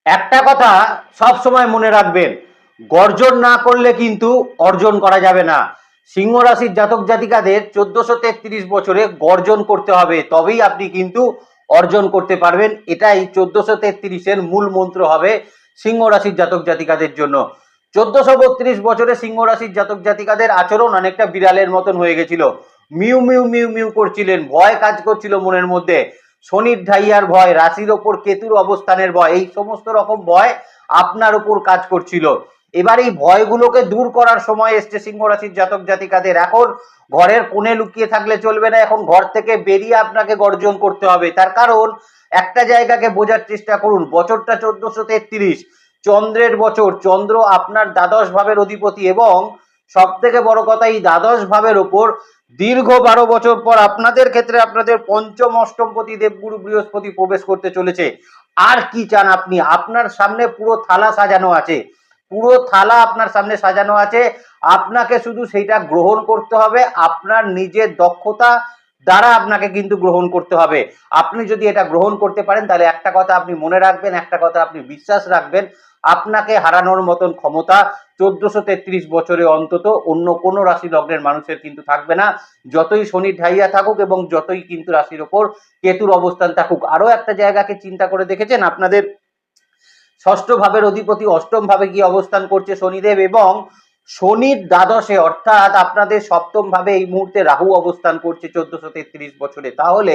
একটা কথা সব সময় মনে রাখবেন, গর্জন না করলে কিন্তু অর্জন করা যাবে না। সিংহ রাশির জাতক জাতিকাদের 1433 বছরে গর্জন করতে হবে, তবেই আপনি কিন্তু অর্জন করতে পারবেন। এটাই 1433-এর মূল মন্ত্র হবে সিংহ রাশির জাতক জাতিকাদের জন্য। 1432 বছরে সিংহ রাশির জাতক জাতিকাদের আচরণ অনেকটা বিড়ালের মতন হয়ে গেছিল। মিউ মিউ মিউ মিউ করছিলেন, ভয় কাজ করছিল মনের মধ্যে। শনির ঢাইয়ার ভয়, রাশির ওপর কেতুর অবস্থানের ভয়, এই সমস্ত রকম ভয় আপনার উপর কাজ করছিল। এবার এই ভয়গুলোকে দূর করার সময় এসছে সিংহ রাশির জাতক জাতিকাদের। এখন ঘরের কোণে লুকিয়ে থাকলে চলবে না, এখন ঘর থেকে বেরিয়ে আপনাকে গর্জন করতে হবে। তার কারণ একটা জায়গাকে বোঝার চেষ্টা করুন, বছরটা 1433, চন্দ্রের বছর। চন্দ্র আপনার দ্বাদশ ভাবের অধিপতি এবং সব থেকে বড় কথা, এই দ্বাদশ ভাবের ওপর দীর্ঘ 12 বছর পর আপনাদের ক্ষেত্রে আপনাদের পঞ্চম অষ্টমপতি দেবগুরু বৃহস্পতি প্রবেশ করতে চলেছে। আর কি চান আপনি? আপনার সামনে পুরো থালা সাজানো আছে, পুরো থালা আপনার সামনে সাজানো আছে। আপনাকে শুধু সেইটা গ্রহণ করতে হবে, আপনার নিজের দক্ষতা দ্বারা আপনাকে কিন্তু গ্রহণ করতে হবে। আপনি যদি এটা গ্রহণ করতে পারেন তাহলে একটা কথা আপনি মনে রাখবেন, একটা কথা আপনি বিশ্বাস রাখবেন, আপনাকে হারানোর মতন ক্ষমতা 1433 বছরে অন্তত অন্য কোনো রাশি লগ্নের মানুষের কিন্তু থাকবে না। যতই শনি ঢাইয়া থাকুক এবং যতই কিন্তু রাশির ওপর কেতুর অবস্থান থাকুক। আরো একটা জায়গাকে চিন্তা করে দেখেছেন, আপনাদের ষষ্ঠ ভাবের অধিপতি অষ্টম ভাবে গিয়ে অবস্থান করছে শনিদেব, এবং শনির দ্বাদশে অর্থাৎ আপনাদের সপ্তম ভাবে এই মুহূর্তে রাহু অবস্থান করছে 1433 বছরে। তাহলে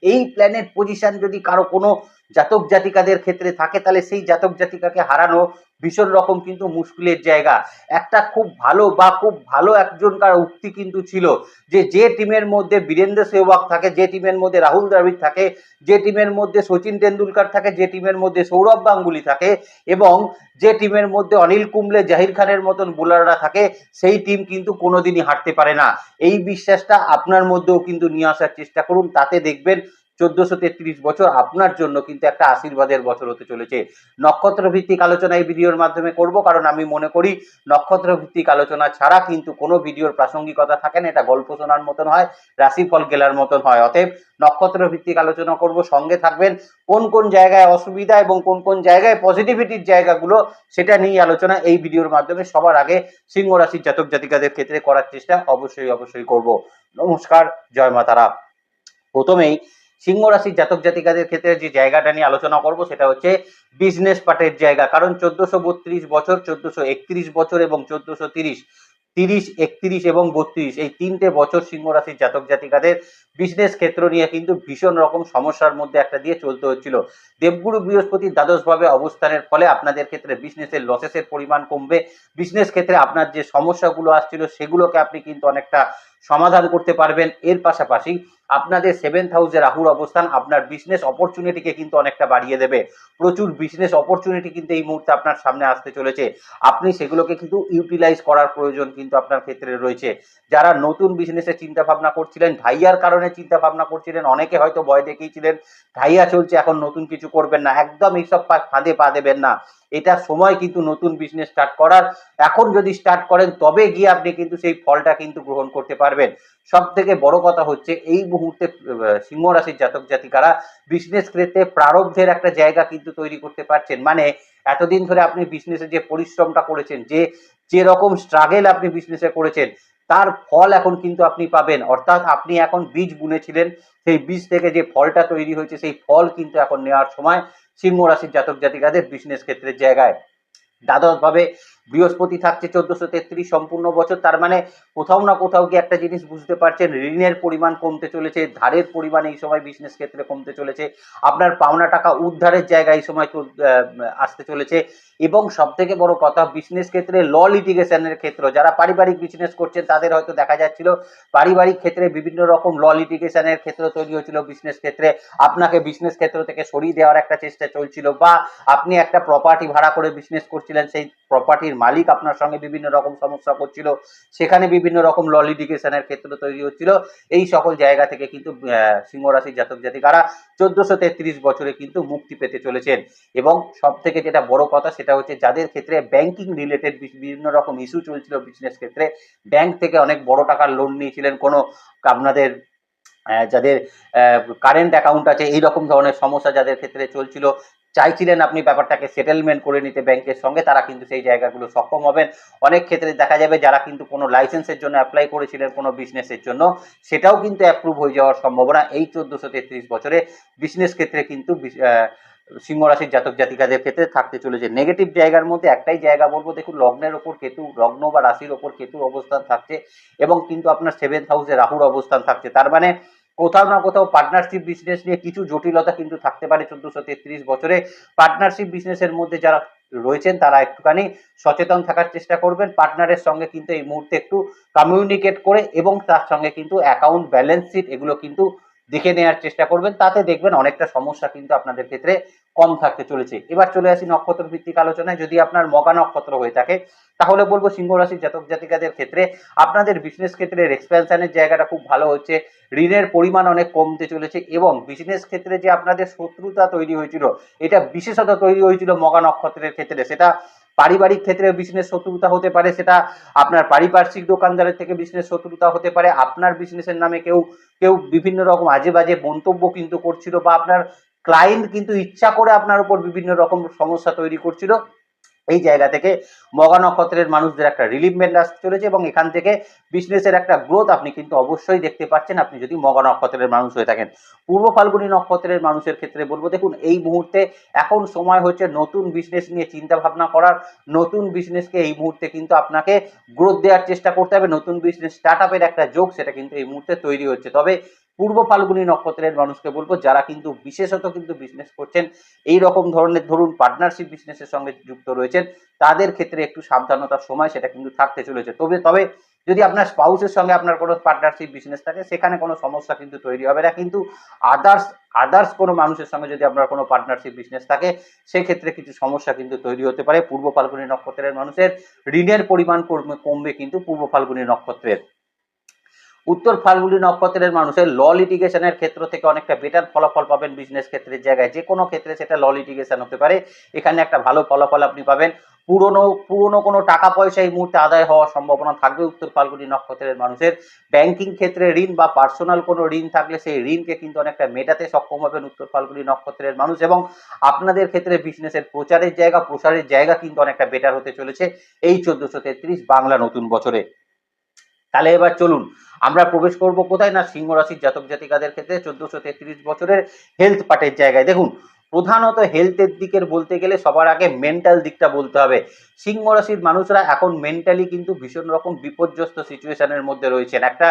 এই প্ল্যানেট পজিশন যদি কারো কোনো জাতক জাতিকাদের ক্ষেত্রে থাকে, তাহলে সেই জাতক জাতিকাকে হারানো ভীষণ রকম কিন্তু মুশকিলের জায়গা। একটা খুব ভালো বা খুব ভালো একজনকার উক্তি কিন্তু ছিল যে টিমের মধ্যে বীরেন্দ্র সেহবাগ থাকে, যে টিমের মধ্যে রাহুল দ্রাবিড় থাকে, যে টিমের মধ্যে সচিন তেন্ডুলকার থাকে, যে টিমের মধ্যে সৌরভ গাঙ্গুলি থাকে এবং যে টিমের মধ্যে অনিল কুম্বলে, জাহির খানের মতন বোলাররা থাকে, সেই টিম কিন্তু কোনোদিনই হারতে পারে না। এই বিশ্বাসটা আপনার মধ্যেও কিন্তু নিয়ে আসার চেষ্টা করুন, তাতে দেখবেন 1433 বছর আপনার জন্য কিন্তু একটা আশীর্বাদের বছর হতে চলেছে। নক্ষত্র ভিত্তিক আলোচনা এই ভিডিওর মাধ্যমে করব, কারণ আমি মনে করি নক্ষত্র ভিত্তিক আলোচনা ছাড়া কিন্তু কোনো ভিডিওর প্রাসঙ্গিকতা থাকে না, এটা গল্প শোনার মতন হয়, রাশিফল গেলার মতন হয়। অতএব নক্ষত্র ভিত্তিক আলোচনা করব, সঙ্গে থাকবেন। কোন কোন জায়গায় অসুবিধা এবং কোন কোন জায়গায় পজিটিভিটির জায়গাগুলো, সেটা নিয়ে আলোচনা এই ভিডিওর মাধ্যমে সবার আগে সিংহ রাশির জাতক জাতিকাদের ক্ষেত্রে করার চেষ্টা অবশ্যই করব। নমস্কার, জয় মা তারা। প্রথমেই সিংহ রাশির জাতক জাতিকাদের ক্ষেত্রে যে জায়গাটা নিয়ে আলোচনা করব সেটা হচ্ছে বিজনেস পার্টের জায়গা। কারণ 1432 বছর, 1431 বছর এবং 1430, 30, 31 এবং 32, এই তিনটে বছর সিংহ রাশির জাতক জাতিকাদের বিজনেস ক্ষেত্র নিয়ে কিন্তু ভীষণ রকম সমস্যার মধ্যে একটা দিয়ে চলতে হচ্ছিল। দেবগুরু বৃহস্পতির দ্বাদশভাবে অবস্থানের ফলে আপনাদের ক্ষেত্রে বিজনেসের লসেসের পরিমাণ কমবে। বিজনেস ক্ষেত্রে আপনার যে সমস্যাগুলো আসছিল সেগুলোকে আপনি কিন্তু অনেকটা সমাধান করতে পারবেন। এর পাশাপাশি আপনাদের 7th হাউসে রাহুর অবস্থান আপনার বিজনেস অপরচুনিটিকে কিন্তু অনেকটা বাড়িয়ে দেবে। প্রচুর বিজনেস অপরচুনিটি কিন্তু এই মুহূর্তে আপনার সামনে আসতে চলেছে, আপনি সেগুলোকে কিন্তু ইউটিলাইজ করার প্রয়োজন কিন্তু আপনার ক্ষেত্রে রয়েছে। যারা নতুন বিজনেসের চিন্তা ভাবনা করছিলেন, ঢাইয়ার কারণে চিন্তা ভাবনা করছিলেন, অনেকে হয়তো ভয় দেখিয়েছিলেন ঢাইয়া চলছে এখন নতুন কিছু করবেন না, একদম এইসব ফাঁদে পা দেবেন না। এটা সময় কিন্তু নতুন বিজনেস স্টার্ট করার। এখন যদি স্টার্ট করেন তবে গিয়ে আপনি কিন্তু সেই ফলটা কিন্তু গ্রহণ করতে পারবেন। সব থেকে বড় কথা হচ্ছে এই মুহূর্তে সিংহ রাশির জাতক জাতিকারা বিজনেস ক্ষেত্রে প্রারব্ধের একটা জায়গা কিন্তু তৈরি করতে পারছেন। মানে এতদিন ধরে আপনি বিজনেসে যে পরিশ্রমটা করেছেন, যে রকম স্ট্রাগেল আপনি বিজনেসে করেছেন, তার ফল এখন কিন্তু আপনি পাবেন। অর্থাৎ আপনি এখন বীজ বুনেছিলেন, সেই বীজ থেকে যে ফলটা তৈরি হয়েছে সেই ফল কিন্তু এখন নেওয়ার সময় সিংহ রাশির জাতক জাতিকাদের বিজনেস ক্ষেত্রের জায়গায়। দ্বাদশ ভাবে বৃহস্পতি থাকছে 1433 সম্পূর্ণ বছর। তার মানে কোথাও না কোথাও গিয়ে একটা জিনিস বুঝতে পারছেন, ঋণের পরিমাণ কমতে চলেছে, ধারের পরিমাণ এই সময় বিজনেস ক্ষেত্রে কমতে চলেছে, আপনার পাওনা টাকা উদ্ধারের জায়গায় এই সময় আসতে চলেছে। এবং সব থেকে বড় কথা, বিজনেস ক্ষেত্রে ল লিটিগেশনের ক্ষেত্র, যারা পারিবারিক বিজনেস করছেন তাদের হয়তো দেখা যাচ্ছিল পারিবারিক ক্ষেত্রে বিভিন্ন রকম ল লিটিগেশনের ক্ষেত্র তৈরি হয়েছিল। বিজনেস ক্ষেত্রে আপনাকে বিজনেস ক্ষেত্র থেকে সরিয়ে দেওয়ার একটা চেষ্টা চলছিল, বা আপনি একটা প্রপার্টি ভাড়া করে বিজনেস করছিলেন, সেই প্রপার্টির মালিক আপনার সঙ্গে বিভিন্ন রকম সমস্যা করছিল, সেখানে বিভিন্ন রকম ল লিটিগেশনের ক্ষেত্র তৈরি হচ্ছিল। এই সকল জায়গা থেকে কিন্তু সিংহ রাশির জাতক জাতিকারা 1433 বছরে কিন্তু মুক্তি পেতে চলেছেন। এবং সব থেকে যেটা বড় কথা সেটা হচ্ছে, যাদের ক্ষেত্রে ব্যাংকিং রিলেটেড বিভিন্ন রকম ইস্যু চলছিল বিজনেস ক্ষেত্রে, ব্যাংক থেকে অনেক বড় টাকার লোন নিয়েছিলেন, কোনো আপনাদের যাদের কারেন্ট অ্যাকাউন্ট আছে, এই রকম ধরনের সমস্যা যাদের ক্ষেত্রে চলছিল, চাইছিলেন আপনি ব্যাপারটাকে সেটেলমেন্ট করে নিতে ব্যাংকের সঙ্গে, তারা কিন্তু সেই জায়গাগুলো সক্ষম হবেন। অনেক ক্ষেত্রে দেখা যাবে যারা কিন্তু কোনো লাইসেন্সের জন্য অ্যাপ্লাই করেছিলেন কোনো বিজনেসের জন্য, সেটাও কিন্তু অ্যাপ্রুভ হয়ে যাওয়ার সম্ভাবনা এই 1433 বছরে বিজনেস ক্ষেত্রে কিন্তু সিংহ রাশির জাতক জাতিকাদের ক্ষেত্রে থাকতে চলেছে। নেগেটিভ জায়গার মধ্যে একটাই জায়গা বলবো, দেখুন লগ্নের ওপর কেতু, লগ্ন বা রাশির ওপর কেতুর অবস্থান থাকছে এবং কিন্তু আপনার 7th হাউসে রাহুর অবস্থান থাকছে। তার মানে কোথাও না কোথাও পার্টনারশিপ বিজনেস নিয়ে কিছু জটিলতা কিন্তু থাকতে পারে 1433 বছরে। পার্টনারশিপ বিজনেসের মধ্যে যারা রয়েছেন তারা একটুখানি সচেতন থাকার চেষ্টা করবেন। পার্টনারের সঙ্গে কিন্তু এই মুহূর্তে একটু কমিউনিকেট করে এবং তার সঙ্গে কিন্তু অ্যাকাউন্ট ব্যালেন্স শিট এগুলো কিন্তু দেখে নেওয়ার চেষ্টা করবেন, তাতে দেখবেন অনেকটা সমস্যা কিন্তু আপনাদের ক্ষেত্রে কম থাকতে চলেছে। এবার চলে আসি নক্ষত্র ভিত্তিক আলোচনায়। যদি আপনার মগা নক্ষত্র হয়ে থাকে তাহলে বলবো সিংহ রাশির জাতক জাতিকাদের ক্ষেত্রে আপনাদের বিজনেস ক্ষেত্রের এক্সপ্যানশনের জায়গাটা খুব ভালো হচ্ছে, ঋণের পরিমাণ অনেক কমতে চলেছে এবং বিজনেস ক্ষেত্রে যে আপনাদের শত্রুতা তৈরি হয়েছিল, এটা বিশেষত তৈরি হয়েছিল মগা নক্ষত্রের ক্ষেত্রে, সেটা পারিবারিক ক্ষেত্রে বিজনেস শত্রুতা হতে পারে, সেটা আপনার পারিপার্শ্বিক দোকানদারের থেকে বিজনেস শত্রুতা হতে পারে, আপনার বিজনেসের নামে কেউ কেউ বিভিন্ন রকম আজে বাজে মন্তব্য কিন্তু করছিল, বা আপনার ক্লায়েন্ট কিন্তু ইচ্ছা করে আপনার উপর বিভিন্ন রকম সমস্যা তৈরি করছিল। এই জায়গা থেকে মগা নক্ষত্রের মানুষদের একটা রিলিফমেন্ট আসতে চলেছে এবং এখান থেকে বিজনেসের একটা গ্রোথ আপনি কিন্তু অবশ্যই দেখতে পাচ্ছেন আপনি যদি মগা নক্ষত্রের মানুষ হয়ে থাকেন। পূর্ব ফাল্গুনী নক্ষত্রের মানুষের ক্ষেত্রে বলবো, দেখুন এই মুহূর্তে এখন সময় হচ্ছে নতুন বিজনেস নিয়ে চিন্তা ভাবনা করার, নতুন বিজনেসকে এই মুহূর্তে কিন্তু আপনাকে গ্রোথ দেওয়ার চেষ্টা করতে হবে, নতুন বিজনেস স্টার্ট আপের একটা যোগ সেটা কিন্তু এই মুহূর্তে তৈরি হচ্ছে। তবে পূর্ব ফাল্গুনী নক্ষত্রের মানুষকে বলবো যারা কিন্তু বিশেষত কিন্তু বিজনেস করছেন এই রকম ধরনের, ধরুন পার্টনারশিপ বিজনেসের সঙ্গে যুক্ত রয়েছেন, তাদের ক্ষেত্রে একটু সাবধানতার সময় সেটা কিন্তু থাকতে চলেছে। তবে যদি আপনার স্পাউসের সঙ্গে আপনার কোনো পার্টনারশিপ বিজনেস থাকে সেখানে কোনো সমস্যা কিন্তু তৈরি হবে না, কিন্তু আদার্স কোনো মানুষের সঙ্গে যদি আপনার কোনো পার্টনারশিপ বিজনেস থাকে সেক্ষেত্রে কিছু সমস্যা কিন্তু তৈরি হতে পারে। পূর্ব ফাল্গুনী নক্ষত্রের মানুষের ঋণের পরিমাণ কমবে কিন্তু পূর্ব ফাল্গুনী নক্ষত্রের। উত্তর ফাল্গুনী নক্ষত্রের মানুষের ল লিটিগেশনের ক্ষেত্র থেকে অনেকটা বেটার ফলাফল পাবেন বিজনেস ক্ষেত্রের জায়গায়, যে কোনো ক্ষেত্রে সেটা ল লিটিগেশন হতে পারে, এখানে একটা ভালো ফলাফল আপনি পাবেন। পুরনো কোনো টাকা পয়সা এই মুহূর্তে আদায় হওয়ার সম্ভাবনা থাকবে উত্তর ফাল্গুনী নক্ষত্রের মানুষের। ব্যাংকিং ক্ষেত্রে ঋণ বা পার্সোনাল কোনো ঋণ থাকলে সেই ঋণকে কিন্তু অনেকটা মেটাতে সক্ষম হবেন উত্তর ফাল্গুনী নক্ষত্রের মানুষ, এবং আপনাদের ক্ষেত্রে বিজনেসের প্রসারের জায়গা কিন্তু অনেকটা বেটার হতে চলেছে এই 1433 বাংলা নতুন বছরে। তাহলে এবার চলুন আমরা প্রবেশ করব কোথায় না সিংহ রাশির জাতক জাতিকাদের ক্ষেত্রে 1433 বছরের হেলথ পার্টের জায়গায়। দেখুন প্রধানত হেলথের দিকের বলতে গেলে সবার আগে মেন্টাল দিকটা বলতে হবে। সিংহ রাশির মানুষরা এখন মেন্টালি কিন্তু ভীষণ রকম বিপর্যস্ত সিচুয়েশনের মধ্যে রয়েছেন, একটা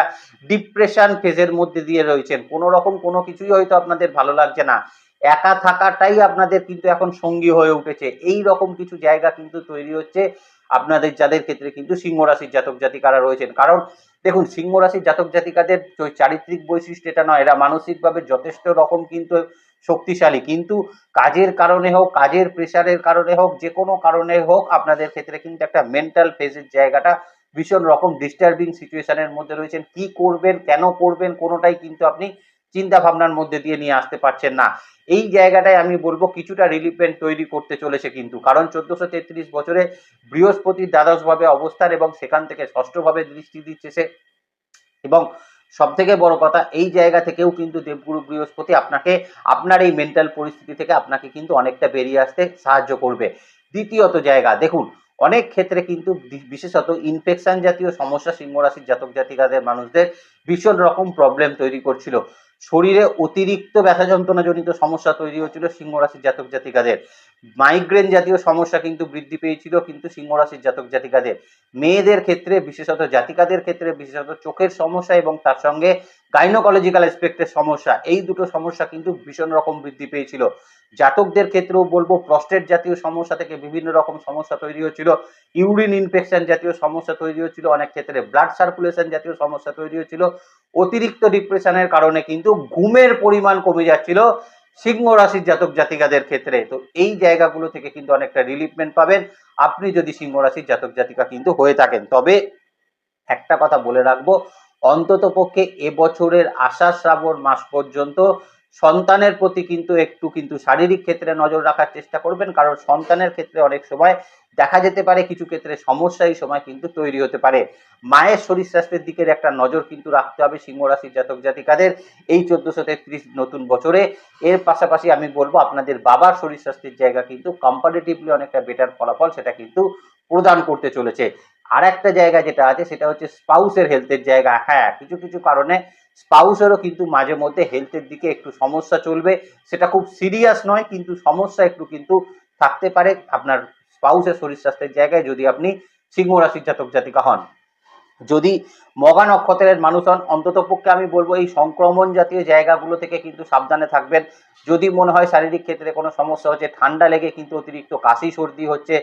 ডিপ্রেশন ফেজের মধ্যে দিয়ে রয়েছেন, কোনো রকম কোনো কিছুই হয়তো আপনাদের ভালো লাগছে না, একা থাকাটাই আপনাদের কিন্তু এখন সঙ্গী হয়ে উঠেছে, এই রকম কিছু জায়গা কিন্তু তৈরি হচ্ছে আপনাদের যাদের ক্ষেত্রে কিন্তু সিংহ রাশির জাতক জাতিকারা রয়েছেন। কারণ দেখুন সিংহ রাশির জাতক জাতিকাদের চারিত্রিক বৈশিষ্ট্য এটা নয়, এরা মানসিকভাবে যথেষ্ট রকম কিন্তু শক্তিশালী, কিন্তু কাজের কারণে হোক, কাজের প্রেশারের কারণে হোক, যে কোনো কারণে হোক আপনাদের ক্ষেত্রে কিন্তু একটা মেন্টাল ফেজের জায়গাটা ভীষণ রকম ডিস্টার্বিং সিচুয়েশনের মধ্যে রয়েছেন। কি করবেন, কেন করবেন, কোনোটাই কিন্তু আপনি চিন্তা ভাবনার মধ্যে দিয়ে নিয়ে আসতে পারছেন না। এই জায়গাটায় আমি বলবো কিছুটা রিলিফমেন্ট তৈরি করতে চলেছে কিন্তু, কারণ 1433 বছরে বৃহস্পতির দ্বাদশ ভাবে অবস্থান এবং সেখান থেকে ষষ্ঠ ভাবে দৃষ্টি দিচ্ছে সে, এবং সব থেকে বড় কথা এই জায়গা থেকেও কিন্তু দেবগুরু বৃহস্পতি আপনাকে আপনার এই মেন্টাল পরিস্থিতি থেকে আপনাকে কিন্তু অনেকটা বেরিয়ে আসতে সাহায্য করবে। দ্বিতীয়ত জায়গা দেখুন অনেক ক্ষেত্রে কিন্তু বিশেষত ইনফেকশন জাতীয় সমস্যা সিংহ রাশির জাতক জাতিকাদের মানুষদের ভীষণ রকম প্রবলেম তৈরি করছিল, শরীরে অতিরিক্ত ব্যথা যন্ত্রণা জনিত সমস্যা তৈরি হচ্ছিল সিংহ রাশির জাতক জাতিকাদের, মাইগ্রেন জাতীয় সমস্যা কিন্তু বৃদ্ধি পেয়েছিল কিন্তু সিংহ রাশির জাতক জাতিকাদের, মেয়েদের ক্ষেত্রে বিশেষত জাতিকাদের ক্ষেত্রে বিশেষত চোখের সমস্যা এবং তার সঙ্গে গাইনোকোলজিক্যাল অ্যাসপেক্টের সমস্যা, এই দুটো সমস্যা কিন্তু ভীষণ রকম বৃদ্ধি পেয়েছিল। জাতকদের ক্ষেত্রেও বলবো প্রস্টেট জাতীয় সমস্যা থেকে বিভিন্ন রকম সমস্যা তৈরি হচ্ছিল, ইউরিন ইনফেকশন জাতীয় সমস্যা তৈরি হচ্ছিল, অনেক ক্ষেত্রে ব্লাড সার্কুলেশন জাতীয় সমস্যা তৈরি হচ্ছিল, অতিরিক্ত ডিপ্রেশনের কারণে কিন্তু ঘুমের পরিমাণ কমে যাচ্ছিল সিংহ রাশির জাতক জাতিকাদের ক্ষেত্রে। তো এই জায়গাগুলো থেকে কিন্তু অনেকটা রিলিফমেন্ট পাবেন আপনি যদি সিংহ রাশির জাতক জাতিকা কিন্তু হয়ে থাকেন। তবে একটা কথা বলে রাখবো, অন্তত পক্ষে এবছরের আষাঢ় শ্রাবণ মাস পর্যন্ত সন্তানের প্রতি কিন্তু শারীরিক ক্ষেত্রে নজর রাখার চেষ্টা করবেন, কারণ সন্তানের ক্ষেত্রে অনেক সময় দেখা যেতে পারে কিছু ক্ষেত্রে সমস্যা এই সময় কিন্তু তৈরি হতে পারে। মায়ের শরীর স্বাস্থ্যের দিকের একটা নজর কিন্তু রাখতে হবে সিংহ রাশির জাতক জাতিকাদের এই 1433 নতুন বছরে। এর পাশাপাশি আমি বলবো আপনাদের বাবার শরীর স্বাস্থ্যের জায়গা কিন্তু কম্পারেটিভলি অনেকটা বেটার ফলাফল সেটা কিন্তু প্রদান করতে চলেছে। আর একটা জায়গা যেটা আছে সেটা হচ্ছে স্পাউসের হেলথের জায়গা। হ্যাঁ, কিছু কিছু কারণে স্পাউসেরও কিন্তু মাঝে মধ্যে হেলথের দিকে একটু সমস্যা চলবে, সেটা খুব সিরিয়াস নয় কিন্তু সমস্যা একটু কিন্তু থাকতে পারে আপনার স্পাউসের শরীর স্বাস্থ্যের জায়গায় যদি আপনি সিংহ রাশির জাতক জাতিকা হন। যদি মঘা নক্ষত্রের মানুষ হন, অন্তত পক্ষে আমি বলবো এই সংক্রমণ জাতীয় জায়গাগুলো থেকে কিন্তু সাবধানে থাকবেন। যদি মনে হয় শারীরিক ক্ষেত্রে কোনো সমস্যা হচ্ছে, ঠান্ডা লেগে কিন্তু অতিরিক্ত কাশি সর্দি হচ্ছে,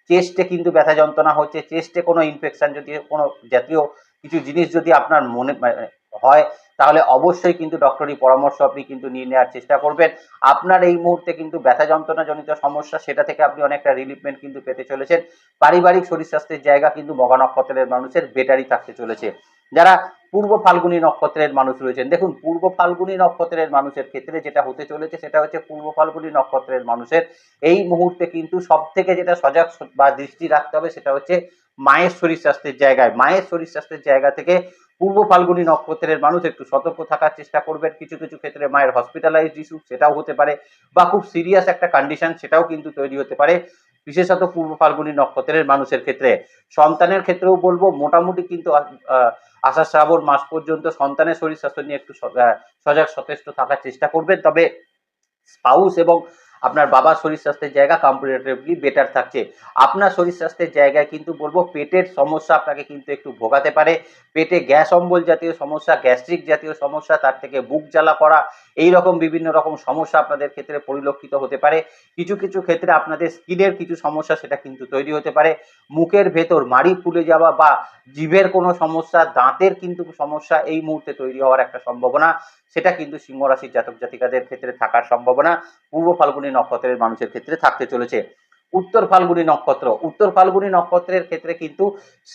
চেস্টে কিন্তু ব্যথা যন্ত্রণা হচ্ছে, চেস্টে কোনো ইনফেকশন যদি কোনো জাতীয় কিছু জিনিস যদি আপনার মনে হয়, তাহলে অবশ্যই কিন্তু ডক্টরি পরামর্শ আপনি কিন্তু নিয়ে নেওয়ার চেষ্টা করবেন। আপনার এই মুহূর্তে কিন্তু ব্যথা যন্ত্রণা জনিত সমস্যা সেটা থেকে আপনি অনেকটা রিলিফমেন্ট কিন্তু পেতে চলেছেন। পারিবারিক শরীর স্বাস্থ্যের জায়গা কিন্তু মঘা নক্ষত্রের মানুষের বেটারই থাকতে চলেছে। যারা পূর্ব ফাল্গুনী নক্ষত্রের মানুষ রয়েছেন, দেখুন পূর্ব ফাল্গুনী নক্ষত্রের মানুষের ক্ষেত্রে যেটা হতে চলেছে সেটা হচ্ছে পূর্ব ফাল্গুনী নক্ষত্রের মানুষের এই মুহূর্তে কিন্তু সব থেকে যেটা সজাগ বা দৃষ্টি রাখতে হবে সেটা হচ্ছে মায়ের শরীর স্বাস্থ্যের জায়গায়। মায়ের শরীর স্বাস্থ্যের জায়গা থেকে পূর্ব ফাল্গুনী নক্ষত্রের মানুষ একটু সতর্ক থাকার চেষ্টা করবেন। কিছু কিছু ক্ষেত্রে মায়ের হসপিটালাইজড ইস্যু সেটাও হতে পারে, বা খুব সিরিয়াস একটা কন্ডিশন সেটাও কিন্তু তৈরি হতে পারে, বিশেষত পূর্ব ফাল্গুনী নক্ষত্রের মানুষের ক্ষেত্রে। সন্তানের ক্ষেত্রেও বলবো মোটামুটি কিন্তু আষাঢ় শ্রাবণ মাস পর্যন্ত সন্তানের শরীর স্বাস্থ্য নিয়ে একটু সজাগ সচেষ্ট থাকার চেষ্টা করবেন। তবে স্পাউস এবং আপনার বাবার শরীর স্বাস্থ্যের জায়গা কম্পারেটিভলি বেটার থাকছে। আপনার শরীর স্বাস্থ্যের জায়গায় কিন্তু বলবো পেটের সমস্যা আপনাকে কিন্তু একটু ভোগাতে পারে। পেটে গ্যাস অম্বল জাতীয় সমস্যা, গ্যাস্ট্রিক জাতীয় সমস্যা, তার থেকে বুক জ্বালা করা, এই রকম বিভিন্ন রকম সমস্যা আপনাদের ক্ষেত্রে পরিলক্ষিত হতে পারে। কিছু কিছু ক্ষেত্রে আপনাদের স্কিনের কিছু সমস্যা সেটা কিন্তু তৈরি হতে পারে। মুখের ভেতর মাড়ি ফুলে যাওয়া বা জিভের কোনো সমস্যা, দাঁতের কিন্তু সমস্যা এই মুহূর্তে তৈরি হওয়ার একটা সম্ভাবনা সেটা কিন্তু সিংহ রাশির জাতক জাতিকাদের ক্ষেত্রে থাকার সম্ভাবনা পূর্ব ফাল্গুনী নক্ষত্রের মানুষের ক্ষেত্রে থাকতে চলেছে। উত্তর ফাল্গুনী নক্ষত্র, উত্তর ফাল্গুনী নক্ষত্রের ক্ষেত্রে কিন্তু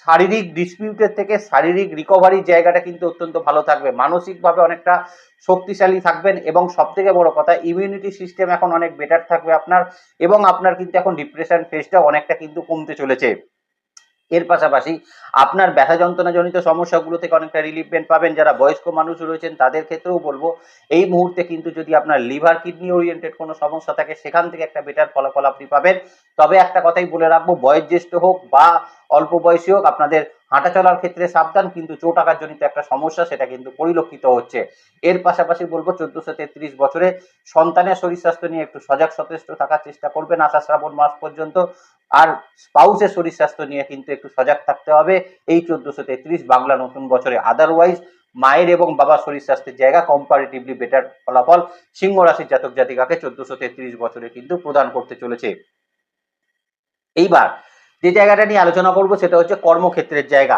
শারীরিক ডিসপিউটের থেকে শারীরিক রিকভারির জায়গাটা কিন্তু অত্যন্ত ভালো থাকবে। মানসিকভাবে অনেকটা শক্তিশালী থাকবেন এবং সব থেকে বড় কথা ইমিউনিটি সিস্টেম এখন অনেক বেটার থাকবে আপনার, এবং আপনার কিন্তু এখন ডিপ্রেশন ফেজটা অনেকটা কিন্তু কমতে চলেছে। এর পাশাপাশি আপনার ব্যথা যন্ত্রণা জনিত সমস্যাগুলো থেকে অনেকটা রিলিফমেন্ট পাবেন। যারা বয়স্ক মানুষ রয়েছেন তাদের ক্ষেত্রেও বলবো এই মুহূর্তে কিন্তু যদি আপনার লিভার কিডনি ওরিয়েন্টেড কোনো সমস্যা থাকে সেখান থেকে একটা বেটার ফলাফল আপনি পাবেন। তবে একটা কথাই বলে রাখবো, বয়োজ্যেষ্ঠ হোক বা অল্প বয়সী হোক আপনাদের হাঁটা চলার ক্ষেত্রে সাবধান, কিন্তু চোট আঘাত জনিত একটা সমস্যা সেটা কিন্তু পরিলক্ষিত হচ্ছে। এর পাশাপাশি বলবো 1433 বছরে সন্তানের শরীর স্বাস্থ্য নিয়ে একটু সজাগ সচেষ্ট থাকার চেষ্টা করবেন আষাঢ় শ্রাবণ মাস পর্যন্ত। আর স্পাউসের শরীর স্বাস্থ্য নিয়ে কিন্তু একটু সজাগ থাকতে হবে এই 1433 বাংলা নতুন বছরে। আদারওয়াইজ মায়ের এবং বাবার শরীর স্বাস্থ্যের জায়গা কম্পারেটিভলি বেটার ফলাফল সিংহ রাশির জাতক জাতিকাকে 1433 বছরে কিন্তু প্রদান করতে চলেছে। এইবার যে জায়গাটা নিয়ে আলোচনা করব সেটা হচ্ছে কর্মক্ষেত্রের জায়গা।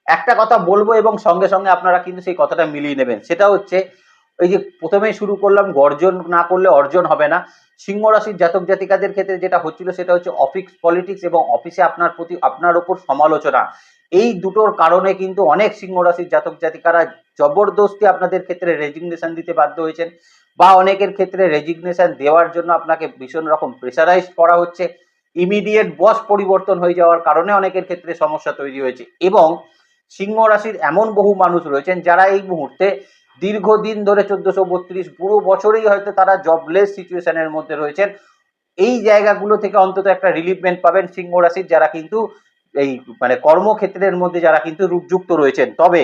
একটা কথা বলবো এবং সঙ্গে সঙ্গে আপনারা কিন্তু সেই কথাটা মিলিয়ে নেবেন, সেটা হচ্ছে ওই যে প্রথমেই শুরু করলাম গর্জন না করলে অর্জন হবে না। সিংহ রাশির জাতক জাতিকাদের ক্ষেত্রে যেটা হচ্ছিল সেটা হচ্ছে অফিস পলিটিক্স এবং অফিসে আপনার ওপর সমালোচনা। এই দুটোর কারণে কিন্তু অনেক সিংহ রাশির জাতক জাতিকারা জবরদস্তি আপনাদের ক্ষেত্রে রেজিগনেশন দিতে বাধ্য হয়েছেন, বা অনেকের ক্ষেত্রে রেজিগনেশন দেওয়ার জন্য আপনাকে ভীষণ রকম প্রেসারাইজ করা হচ্ছে। ইমিডিয়েট বস পরিবর্তন হয়ে যাওয়ার কারণে অনেকের ক্ষেত্রে সমস্যা তৈরি হয়েছে। এবং সিংহ রাশির এমন বহু মানুষ রয়েছেন যারা এই মুহূর্তে দীর্ঘদিন ধরে 1432 পুরো বছরেই হয়তো তারা জবলেস সিচুয়েশনের মধ্যে রয়েছেন। এই জায়গাগুলো থেকে অন্তত একটা রিলিফমেন্ট পাবেন সিংহ রাশির যারা কিন্তু এই মানে কর্মক্ষেত্রের মধ্যে যারা কিন্তু রূপযুক্ত রয়েছেন। তবে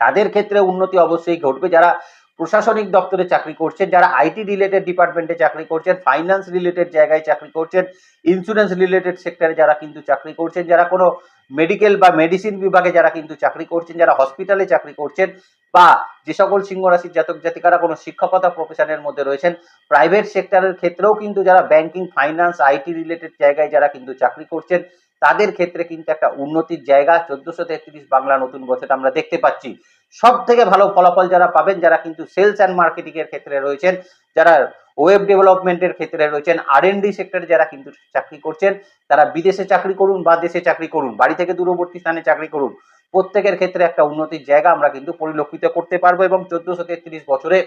তাদের ক্ষেত্রে উন্নতি অবশ্যই ঘটবে যারা প্রশাসনিক দপ্তরে চাকরি করছেন, যারা আইটি রিলেটেড ডিপার্টমেন্টে চাকরি করছেন, ফাইন্যান্স রিলেটেড জায়গায় চাকরি করছেন, ইন্স্যুরেন্স রিলেটেড সেক্টরে যারা কিন্তু চাকরি করছেন, যারা কোনো মেডিকেল বা মেডিসিন বিভাগে যারা কিন্তু চাকরি করছেন, যারা হসপিটালে চাকরি করছেন, বা যে সকল সিংহ রাশির জাতক জাতিকারা কোনো শিক্ষকতা প্রফেশনের মধ্যে রয়েছেন, প্রাইভেট সেক্টরের ক্ষেত্রেও কিন্তু যারা ব্যাংকিং ফাইন্যান্স আইটি রিলেটেড জায়গায় যারা কিন্তু চাকরি করছেন তাদের ক্ষেত্রে কিন্তু একটা উন্নতির জায়গা 1433 বাংলা নতুন বছর আমরা দেখতে পাচ্ছি। সব থেকে ভালো ফলাফল যারা পাবেন যারা কিন্তু সেলস অ্যান্ড মার্কেটিং এর ক্ষেত্রে রয়েছেন, যারা ওয়েব ডেভেলপমেন্টের ক্ষেত্রে রয়েছেন, আর&ডি সেক্টরে যারা কিন্তু চাকরি করছেন, তারা বিদেশে চাকরি করুন বা দেশে চাকরি করুন, বাড়ি থেকে দূরবর্তী স্থানে চাকরি করুন, প্রত্যেকের ক্ষেত্রে একটা উন্নতির জায়গা আমরা কিন্তু পরিলক্ষিত করতে পারবো। এবং 1433 বছরে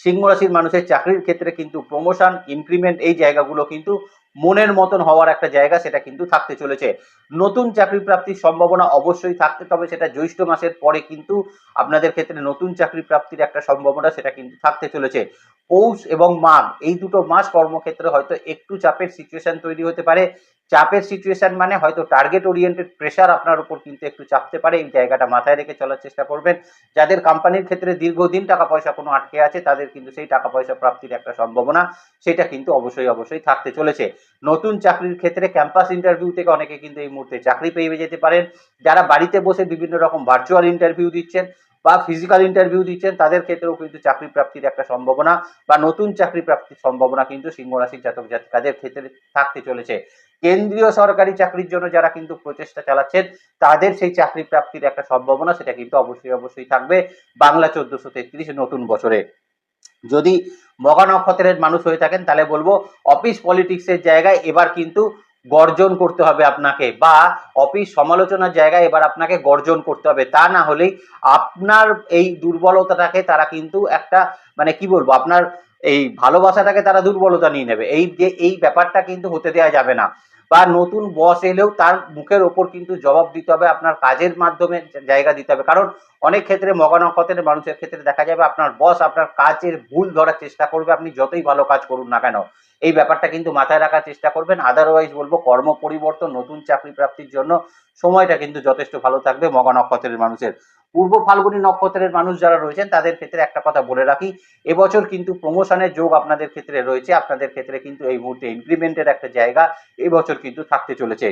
সিংহ রাশির মানুষের চাকরির ক্ষেত্রে কিন্তু প্রমোশন, ইনক্রিমেন্ট এই জায়গাগুলো কিন্তু মনের মতন হওয়ার একটা জায়গা সেটা কিন্তু থাকতে চলেছে। নতুন চাকরি প্রাপ্তির সম্ভাবনা অবশ্যই থাকতে, তবে সেটা জ্যৈষ্ঠ মাসের পরে কিন্তু আপনাদের ক্ষেত্রে নতুন চাকরি প্রাপ্তির একটা সম্ভাবনা সেটা কিন্তু থাকতে চলেছে। পৌষ এবং মাঘ এই দুটো মাস কর্মক্ষেত্রে হয়তো একটু চাপের সিচুয়েশন তৈরি হতে পারে। চাপের সিচুয়েশন মানে হয়তো টার্গেট ওরিয়েন্টেড প্রেশার আপনার উপর কিন্তু একটু চাপতে পারে, এই জায়গাটা মাথায় রেখে চলার চেষ্টা করবেন। যাদের কোম্পানির ক্ষেত্রে দীর্ঘদিন টাকা পয়সা কোনো আটকে আছে তাদের কিন্তু সেই টাকা পয়সা প্রাপ্তির একটা সম্ভাবনা সেটা কিন্তু অবশ্যই থাকতে চলেছে। নতুন চাকরির ক্ষেত্রে ক্যাম্পাস ইন্টারভিউ থেকে অনেকে কিন্তু এই মুহূর্তে চাকরি পেয়ে যেতে পারেন। যারা বাড়িতে বসে বিভিন্ন রকম ভার্চুয়াল ইন্টারভিউ দিচ্ছেন বা ফিজিক্যাল ইন্টারভিউ দিচ্ছেন তাদের ক্ষেত্রেও কিন্তু চাকরি প্রাপ্তির একটা সম্ভাবনা বা নতুন চাকরি প্রাপ্তির সম্ভাবনা কিন্তু সিংহ রাশির জাতক জাতিকাদের ক্ষেত্রে থাকতে চলেছে। কেন্দ্রীয় সরকারি চাকরির জন্য যারা কিন্তু প্রচেষ্টা চালাচ্ছেন তাদের সেই চাকরি প্রাপ্তির একটা সম্ভাবনা সেটা কিন্তু অবশ্যই থাকবে বাংলা 1433 নতুন বছরে। যদি মঘা নক্ষত্রের মানুষ হয়ে থাকেন তাহলে বলবো অফিস পলিটিক্সের জায়গায় এবার কিন্তু গর্জন করতে হবে আপনাকে, বা অফিস সমালোচনার জায়গায় এবার আপনাকে গর্জন করতে হবে। তা না হলেই আপনার এই দুর্বলতাটাকে তারা কিন্তু একটা মানে কি বলবো আপনার এই ভালোবাসাটাকে তারা দুর্বলতা নিয়ে নেবে। এই যে এই ব্যাপারটা কিন্তু হতে দেওয়া যাবে না। বা নতুন বস এলেও তার মুখের ওপর কিন্তু জবাব দিতে হবে, আপনার কাজের মাধ্যমে জায়গা দিতে হবে। কারণ অনেক ক্ষেত্রে মঘা নক্ষত্রের মানুষের ক্ষেত্রে দেখা যাবে আপনার বস আপনার কাজের ভুল ধরার চেষ্টা করবে, আপনি যতই ভালো কাজ করুন না কেন। এই ব্যাপারটা কিন্তু মাথায় রাখার চেষ্টা করবেন। আদারওয়াইজ বলবো কর্ম পরিবর্তন, নতুন চাকরি প্রাপ্তির জন্য সময়টা কিন্তু যথেষ্ট ভালো থাকবে মঘা নক্ষত্রের মানুষের। পূর্ব ফাল্গুনী নক্ষত্রের মানুষ যারা রয়েছেন তাদের ক্ষেত্রে একটা কথা বলে রাখি, এবছর কিন্তু প্রমোশনের যোগ আপনাদের ক্ষেত্রে রয়েছে। আপনাদের ক্ষেত্রে কিন্তু এই মুহূর্তে ইনক্রিমেন্টের একটা জায়গা এবছর কিন্তু থাকতে চলেছে।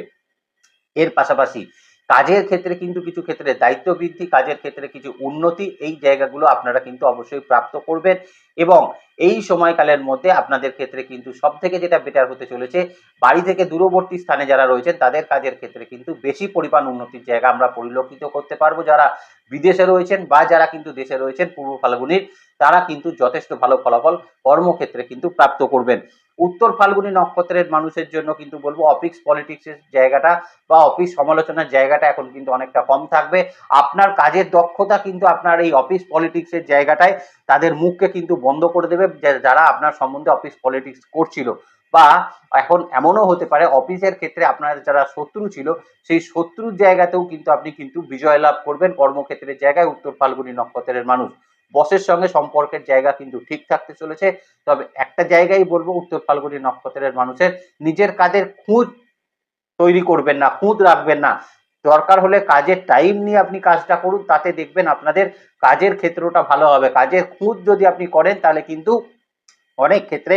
এর পাশাপাশি কাজের ক্ষেত্রে কিন্তু কিছু ক্ষেত্রে দায়িত্ব বৃদ্ধি, কাজের ক্ষেত্রে কিছু উন্নতি এই জায়গাগুলো আপনারা কিন্তু অবশ্যই প্রাপ্ত করবেন। এবং এই সময়কালের মধ্যে আপনাদের ক্ষেত্রে কিন্তু সব থেকে যেটা বেটার হতে চলেছে, বাড়ি থেকে দূরবর্তী স্থানে যারা রয়েছেন তাদের কাজের ক্ষেত্রে কিন্তু বেশি পরিমাণ উন্নতির জায়গা আমরা পরিলক্ষিত করতে পারবো। যারা বিদেশে রয়েছেন বা যারা কিন্তু দেশে রয়েছেন পূর্ব ফাল্গুনির, তারা কিন্তু যথেষ্ট ভালো ফলাফল কর্মক্ষেত্রে কিন্তু প্রাপ্ত করবেন। উত্তর ফাল্গুনী নক্ষত্রের মানুষের জন্য কিন্তু বলবো অফিস পলিটিক্সের জায়গাটা বা অফিস সমালোচনার জায়গাটা এখন কিন্তু অনেকটা কম থাকবে। আপনার কাজের দক্ষতা কিন্তু আপনার এই অফিস পলিটিক্সের জায়গাটায় তাদের মুখকে কিন্তু বন্ধ করে দেবে, যারা আপনার সম্বন্ধে অফিস পলিটিক্স করছিল। বা এখন এমনও হতে পারে অফিসের ক্ষেত্রে আপনার যারা শত্রু ছিল সেই শত্রুর জায়গাতেও কিন্তু আপনি কিন্তু বিজয় লাভ করবেন কর্মক্ষেত্রের জায়গায় উত্তর ফাল্গুনী নক্ষত্রের মানুষ। বসের সঙ্গে সম্পর্কের জায়গা কিন্তু ঠিক থাকতে চলেছে। তবে একটা জায়গায় বলবো উত্তর ফাল্গুনী নক্ষত্রের মানুষের নিজের কাজের খুঁত তৈরি করবেন না, খুঁত রাখবেন না। দরকার হলে কাজের টাইম নিয়ে আপনি কাজটা করুন, তাতে দেখবেন আপনাদের কাজের ক্ষেত্রটা ভালো হবে। কাজের খুঁত যদি আপনি করেন তাহলে কিন্তু অনেক ক্ষেত্রে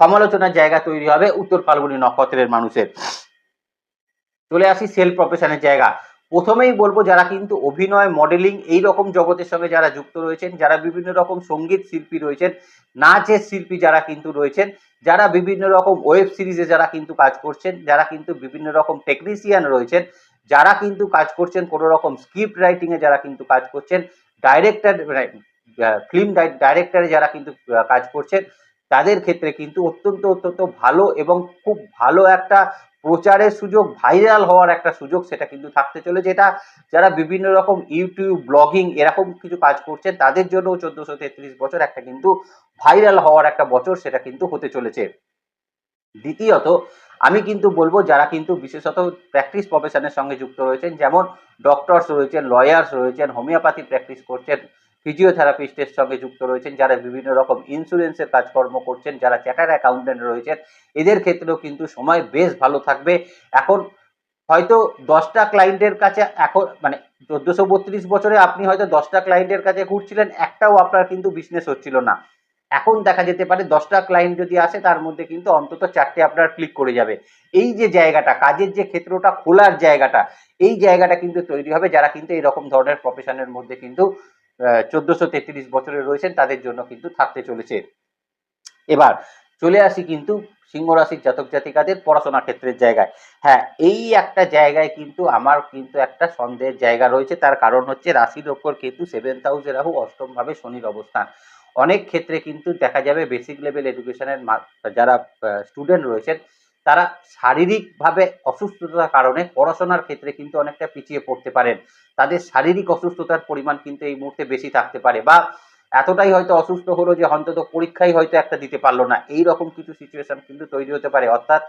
সমালোচনার জায়গা তৈরি হবে উত্তর ফাল্গুনী নক্ষত্রের মানুষের। চলে আসি সেলফ প্রফেশনের জায়গা। প্রথমেই বলবো যারা কিন্তু অভিনয়, মডেলিং এই রকম জগতের সঙ্গে যারা যুক্ত রয়েছেন, যারা বিভিন্ন রকম সঙ্গীত শিল্পী রয়েছেন, নাচের শিল্পী যারা কিন্তু রয়েছেন, যারা বিভিন্ন রকম ওয়েব সিরিজে যারা কিন্তু কাজ করছেন, যারা কিন্তু বিভিন্ন রকম টেকনিশিয়ান রয়েছেন, যারা কিন্তু কাজ করছেন কোনো রকম স্ক্রিপ্ট রাইটিং এ যারা কিন্তু কাজ করছেন, ডাইরেক্টর ফিল্ম ডাইরেক্টরে যারা কিন্তু কাজ করছেন, তাদের ক্ষেত্রে কিন্তু অত্যন্ত ভালো এবং খুব ভালো একটা প্রচারের সুযোগ, ভাইরাল হওয়ার একটা সুযোগ সেটা কিন্তু থাকতে চলেছে। যেটা যারা বিভিন্ন রকম ইউটিউব ব্লগিং এরকম কিছু কাজ করছেন তাদের জন্য 1433 বছর একটা কিন্তু ভাইরাল হওয়ার একটা বছর সেটা কিন্তু হতে চলেছে। দ্বিতীয়ত আমি কিন্তু বলবো যারা কিন্তু বিশেষত প্র্যাকটিস প্রফেশনের সঙ্গে যুক্ত রয়েছেন, যেমন ডক্টরস রয়েছেন, লয়ার্স রয়েছেন, হোমিওপ্যাথি প্র্যাকটিস করছেন, ফিজিওথেরাপিস্টের সঙ্গে যুক্ত রয়েছেন, যারা বিভিন্ন রকম ইন্স্যুরেন্সের কাজকর্ম করছেন, যারা চার্টার্ড অ্যাকাউন্টেন্ট রয়েছেন, এদের ক্ষেত্রেও কিন্তু সময় বেশ ভালো থাকবে। এখন হয়তো 10টা ক্লায়েন্টের কাছে এখন মানে 1432 বছরে আপনি হয়তো 10টা ক্লায়েন্টের কাছে ঘুরছিলেন, একটাও আপনার কিন্তু বিজনেস হচ্ছিল না। এখন দেখা যেতে পারে 10টা ক্লায়েন্ট যদি আসে তার মধ্যে কিন্তু অন্তত 4টে আপনার ক্লিক করে যাবে। এই যে জায়গাটা, কাজের যে ক্ষেত্রটা খোলার জায়গাটা, এই জায়গাটা কিন্তু তৈরি হবে যারা কিন্তু এইরকম ধরনের প্রফেশনের মধ্যে কিন্তু 1433 বছরে রয়েছেন তাদের জন্য কিন্তু থাকতে চলেছে। এবার চলে আসি কিন্তু সিংহ রাশির জাতক জাতিকাদের পড়াশোনা ক্ষেত্রের জায়গায়। হ্যাঁ, এই একটা জায়গায় কিন্তু আমার কিন্তু একটা সন্দেহের জায়গা রয়েছে। তার কারণ হচ্ছে রাশির ওপর কেতু, 7th হাউসে রাহু, অষ্টম ভাবে শনির অবস্থান। অনেক ক্ষেত্রে কিন্তু দেখা যাবে বেসিক লেভেল এডুকেশনের যারা স্টুডেন্ট রয়েছেন তারা শারীরিকভাবে অসুস্থতার কারণে পড়াশোনার ক্ষেত্রে কিন্তু অনেকটা পিছিয়ে পড়তে পারেন। তাদের শারীরিক অসুস্থতার পরিমাণ কিন্তু এই মুহূর্তে বেশি থাকতে পারে। বা এতটাই হয়তো অসুস্থ হলো যে অন্তত পরীক্ষাই হয়তো একটা দিতে পারলো না, এই রকম কিছু সিচুয়েশন কিন্তু তৈরি হতে পারে। অর্থাৎ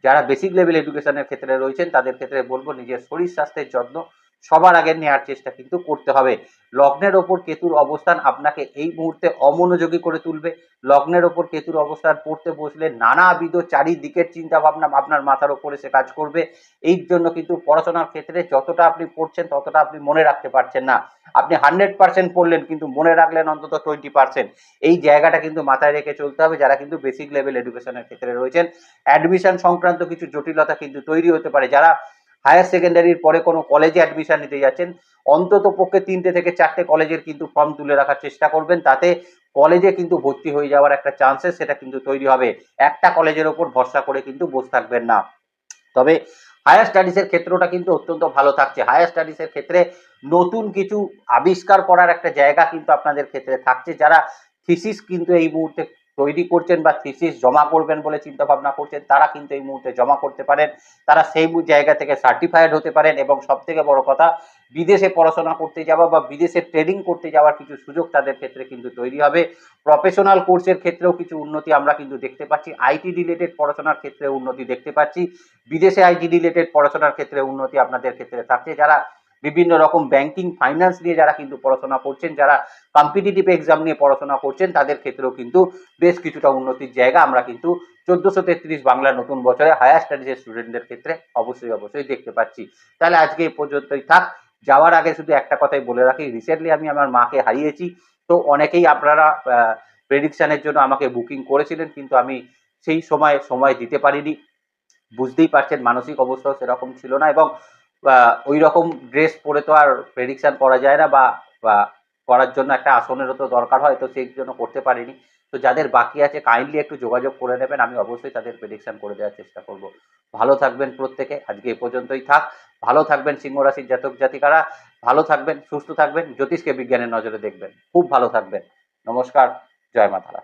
যারা বেসিক লেভেল এডুকেশনের ক্ষেত্রে রয়েছেন তাদের ক্ষেত্রে বলবো নিজের শরীর স্বাস্থ্যের যত্ন সবার আগে নেওয়ার চেষ্টা কিন্তু করতে হবে। লগ্নের ওপর কেতুর অবস্থান আপনাকে এই মুহূর্তে অমনোযোগী করে তুলবে। লগ্নের ওপর কেতুর অবস্থান পড়তে বসলে নানাবিধ চারিদিকের চিন্তা ভাবনা আপনার মাথার ওপরে সে কাজ করবে। এই জন্য কিন্তু পড়াশোনার ক্ষেত্রে যতটা আপনি পড়ছেন ততটা আপনি মনে রাখতে পারছেন না। আপনি 100% পড়লেন কিন্তু মনে রাখলেন অন্তত 20%। এই জায়গাটা কিন্তু মাথায় রেখে চলতে হবে যারা কিন্তু বেসিক লেভেল এডুকেশনের ক্ষেত্রে রয়েছেন। অ্যাডমিশন সংক্রান্ত কিছু জটিলতা কিন্তু তৈরি হতে পারে। যারা হায়ার সেকেন্ডারির পরে কোনো কলেজে অ্যাডমিশন নিতে যাচ্ছেন অন্তত পক্ষে 3টে থেকে 4টে কলেজের কিন্তু ফর্ম তুলে রাখার চেষ্টা করবেন, তাতে কলেজে কিন্তু ভর্তি হয়ে যাওয়ার একটা চান্সেস সেটা কিন্তু তৈরি হবে। একটা কলেজের ওপর ভরসা করে কিন্তু বসে থাকবেন না। তবে হায়ার স্টাডিজের ক্ষেত্রটা কিন্তু অত্যন্ত ভালো থাকছে। হায়ার স্টাডিজের ক্ষেত্রে নতুন কিছু আবিষ্কার করার একটা জায়গা কিন্তু আপনাদের ক্ষেত্রে থাকছে। যারা থিসিস কিন্তু এই মুহূর্তে তৈরি করছেন বা থিসিস জমা করবেন বলে চিন্তা ভাবনা করছেন তারা কিন্তু এই মুহূর্তে জমা করতে পারেন। তারা সেই জায়গা থেকে সার্টিফাইড হতে পারেন এবং সব থেকে বড় কথা বিদেশে পড়াশোনা করতে যাওয়া বা বিদেশে ট্রেনিং করতে যাওয়ার কিছু সুযোগ তাদের ক্ষেত্রে কিন্তু তৈরি হবে। প্রফেশনাল কোর্সের ক্ষেত্রেও কিছু উন্নতি আমরা কিন্তু দেখতে পাচ্ছি। আইটি রিলেটেড পড়াশোনার ক্ষেত্রে উন্নতি দেখতে পাচ্ছি। বিদেশে আইটি রিলেটেড পড়াশোনার ক্ষেত্রে উন্নতি আপনাদের ক্ষেত্রে থাকছে। যারা বিভিন্ন রকম ব্যাংকিং ফাইন্যান্স নিয়ে যারা কিন্তু পড়াশোনা করছেন, যারা কম্পিটিটিভ এক্সাম নিয়ে পড়াশোনা করছেন তাদের ক্ষেত্রেও কিন্তু বেশ কিছুটা উন্নতির জায়গা আমরা কিন্তু 1433 বাংলা নতুন বছরে হায়ার স্টাডিজের স্টুডেন্টদের ক্ষেত্রে অবশ্যই দেখতে পাচ্ছি। তাহলে আজকে এই পর্যন্তই থাক। যাওয়ার আগে শুধু একটা কথাই বলে রাখি, রিসেন্টলি আমি আমার মাকে হারিয়েছি। তো অনেকেই আপনারা প্রেডিকশনের জন্য আমাকে বুকিং করেছিলেন কিন্তু আমি সেই সময় দিতে পারিনি। বুঝতেই পারছেন মানসিক অবস্থাও সেরকম ছিল না এবং ওই রকম ড্রেস পরে তো আর প্রেডিকশন করা যায় না বা করার জন্য একটা আসনেরও তো দরকার হয়, তো সেই জন্য করতে পারিনি। তো যাদের বাকি আছে কাইন্ডলি একটু যোগাযোগ করে নেবেন, আমি অবশ্যই তাদের প্রেডিকশন করে দেওয়ার চেষ্টা করব। ভালো থাকবেন প্রত্যেকে, আজকে এ পর্যন্তই থাক। ভালো থাকবেন সিংহ রাশির জাতক জাতিকারা, ভালো থাকবেন, সুস্থ থাকবেন, জ্যোতিষকে বিজ্ঞানের নজরে দেখবেন। খুব ভালো থাকবেন। নমস্কার, জয় মা তারা।